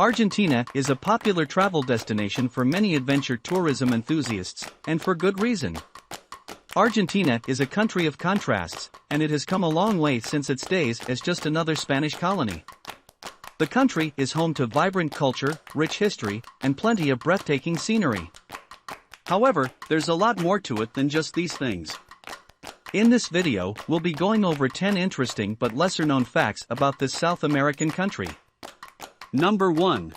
Argentina is a popular travel destination for many adventure tourism enthusiasts, and for good reason. Argentina is a country of contrasts, and it has come a long way since its days as just another Spanish colony. The country is home to vibrant culture, rich history, and plenty of breathtaking scenery. However, there's a lot more to it than just these things. In this video, we'll be going over 10 interesting but lesser-known facts about this South American country. Number 1.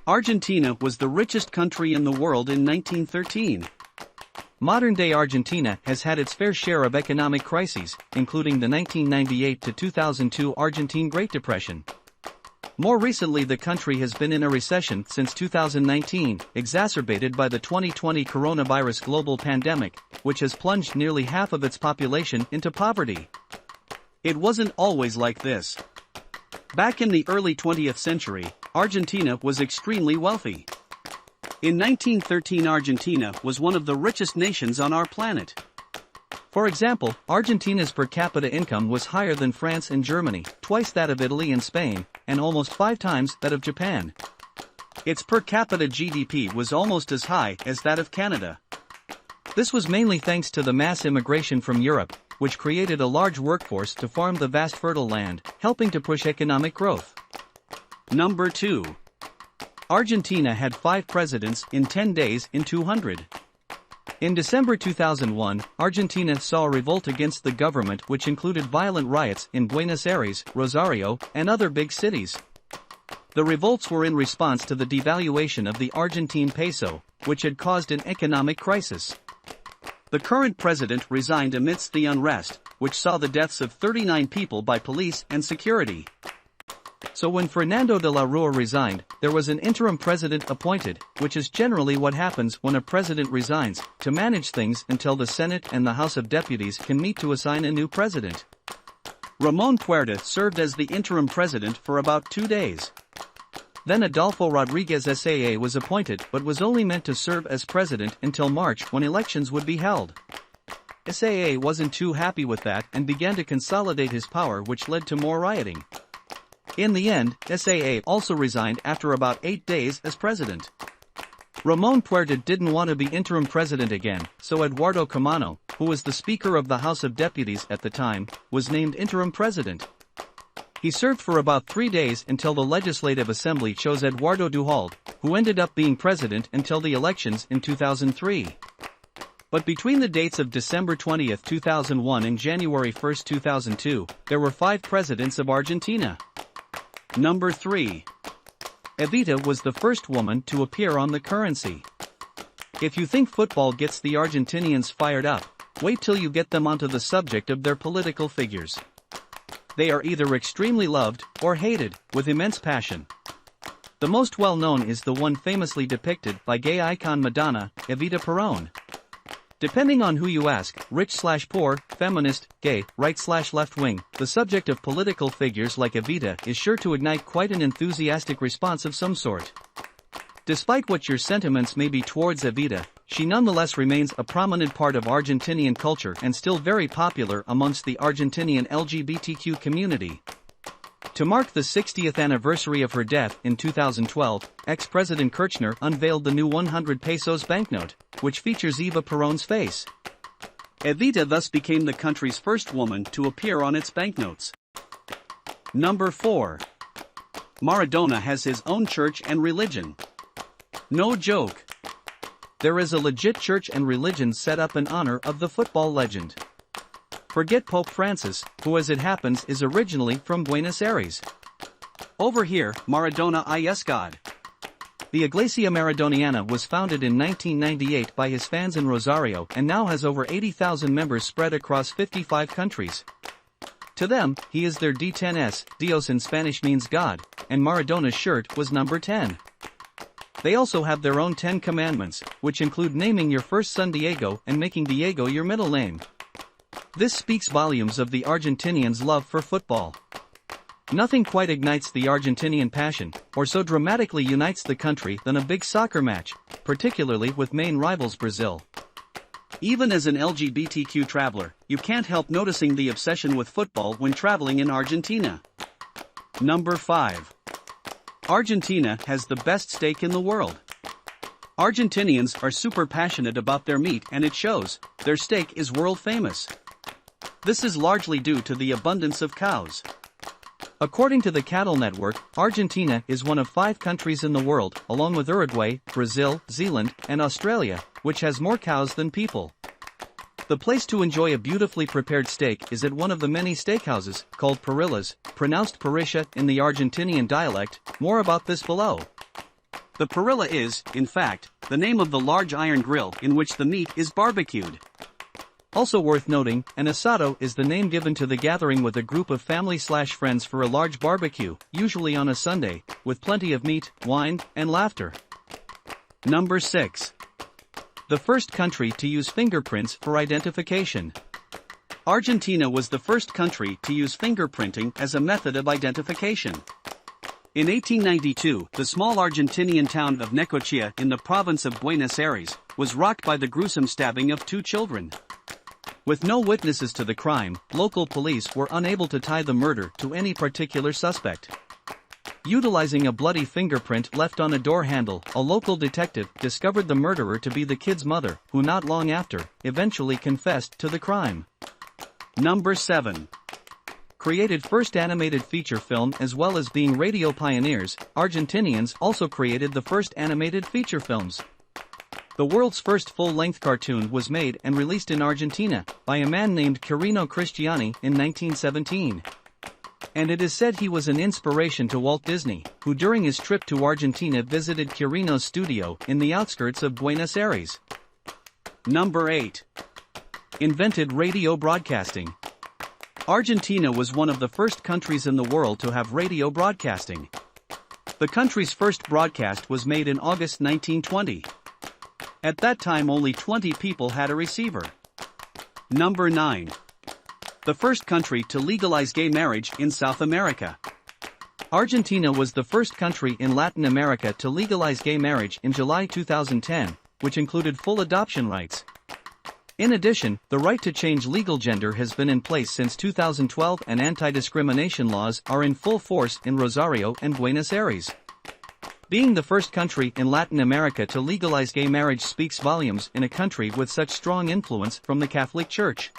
Argentina was the richest country in the world in 1913. Modern-day Argentina has had its fair share of economic crises, including the 1998 to 2002 Argentine Great Depression. More recently, the country has been in a recession since 2019, exacerbated by the 2020 coronavirus global pandemic, which has plunged nearly half of its population into poverty. It wasn't always like this. Back in the early 20th century, Argentina was extremely wealthy. In 1913, Argentina was one of the richest nations on our planet. For example, Argentina's per capita income was higher than France and Germany, twice that of Italy and Spain, and almost 5 times that of Japan. Its per capita GDP was almost as high as that of Canada. This was mainly thanks to the mass immigration from Europe, which created a large workforce to farm the vast fertile land, helping to push economic growth. Number 2. Argentina had 5 presidents in 10 days in 200. In December 2001, Argentina saw a revolt against the government, which included violent riots in Buenos Aires, Rosario, and other big cities. The revolts were in response to the devaluation of the Argentine peso, which had caused an economic crisis. The current president resigned amidst the unrest, which saw the deaths of 39 people by police and security. So when Fernando de la Rúa resigned, there was an interim president appointed, which is generally what happens when a president resigns, to manage things until the Senate and the House of Deputies can meet to assign a new president. Ramón Puerta served as the interim president for about 2 days. Then Adolfo Rodríguez Saa was appointed but was only meant to serve as president until March, when elections would be held. Saa wasn't too happy with that and began to consolidate his power, which led to more rioting. In the end, Saa also resigned after about 8 days as president. Ramón Puerta didn't want to be interim president again, so Eduardo Camano, who was the Speaker of the House of Deputies at the time, was named interim president. He served for about 3 days until the Legislative Assembly chose Eduardo Duhalde, who ended up being president until the elections in 2003. But between the dates of December 20, 2001 and January 1, 2002, there were 5 presidents of Argentina. Number 3. Evita was the first woman to appear on the currency. If you think football gets the Argentinians fired up, wait till you get them onto the subject of their political figures. They are either extremely loved or hated, with immense passion. The most well-known is the one famously depicted by gay icon Madonna, Evita Perón. Depending on who you ask, rich/poor, feminist, gay, right/left-wing, the subject of political figures like Evita is sure to ignite quite an enthusiastic response of some sort. Despite what your sentiments may be towards Evita, she nonetheless remains a prominent part of Argentinian culture and still very popular amongst the Argentinian LGBTQ community. To mark the 60th anniversary of her death in 2012, ex-President Kirchner unveiled the new 100 pesos banknote, which features Eva Perón's face. Evita thus became the country's first woman to appear on its banknotes. Number 4. Maradona has his own church and religion. No joke. There is a legit church and religion set up in honor of the football legend. Forget Pope Francis, who as it happens is originally from Buenos Aires. Over here, Maradona is God. The Iglesia Maradoniana was founded in 1998 by his fans in Rosario and now has over 80,000 members spread across 55 countries. To them, he is their D10s, Dios in Spanish means God, and Maradona's shirt was number 10. They also have their own 10 commandments, which include naming your first son Diego and making Diego your middle name. This speaks volumes of the Argentinians' love for football. Nothing quite ignites the Argentinian passion, or so dramatically unites the country, than a big soccer match, particularly with main rivals Brazil. Even as an LGBTQ traveler, you can't help noticing the obsession with football when traveling in Argentina. Number 5. Argentina has the best steak in the world. Argentinians are super passionate about their meat and it shows. Their steak is world famous. This is largely due to the abundance of cows. According to the Cattle Network, Argentina is one of 5 countries in the world, along with Uruguay, Brazil, Zealand, and Australia, which has more cows than people. The place to enjoy a beautifully prepared steak is at one of the many steakhouses, called parrillas, pronounced parrilla in the Argentinian dialect. More about this below. The parrilla is, in fact, the name of the large iron grill in which the meat is barbecued. Also worth noting, an asado is the name given to the gathering with a group of family/friends for a large barbecue, usually on a Sunday, with plenty of meat, wine, and laughter. Number 6. The first country to use fingerprints for identification. Argentina was the first country to use fingerprinting as a method of identification. In 1892, the small Argentinian town of Necochea in the province of Buenos Aires was rocked by the gruesome stabbing of 2 children. With no witnesses to the crime, local police were unable to tie the murder to any particular suspect. Utilizing a bloody fingerprint left on a door handle, a local detective discovered the murderer to be the kid's mother, who not long after, eventually confessed to the crime. Number 7. Created first animated feature film. As well as being radio pioneers, Argentinians also created the first animated feature films. The world's first full-length cartoon was made and released in Argentina by a man named Quirino Cristiani in 1917. And it is said he was an inspiration to Walt Disney, who during his trip to Argentina visited Quirino's studio in the outskirts of Buenos Aires. Number 8. Invented radio broadcasting. Argentina was one of the first countries in the world to have radio broadcasting. The country's first broadcast was made in August 1920. At that time only 20 people had a receiver. Number 9. The first country to legalize gay marriage in South America. Argentina was the first country in Latin America to legalize gay marriage in July 2010, which included full adoption rights. In addition, the right to change legal gender has been in place since 2012 and anti-discrimination laws are in full force in Rosario and Buenos Aires. Being the first country in Latin America to legalize gay marriage speaks volumes in a country with such strong influence from the Catholic Church.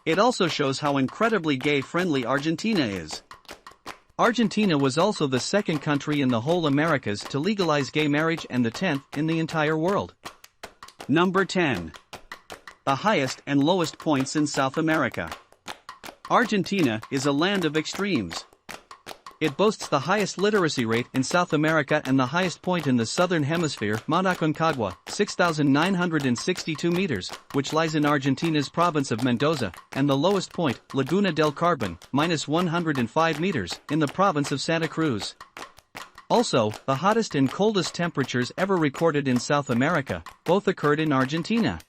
It also shows how incredibly gay-friendly Argentina is. Argentina was also the second country in the whole Americas to legalize gay marriage and the 10th in the entire world. Number 10. The highest and lowest points in South America. Argentina is a land of extremes. It boasts the highest literacy rate in South America and the highest point in the southern hemisphere, Mount Aconcagua, 6,962 meters, which lies in Argentina's province of Mendoza, and the lowest point, Laguna del Carbon, -105 meters, in the province of Santa Cruz. Also, the hottest and coldest temperatures ever recorded in South America, both occurred in Argentina.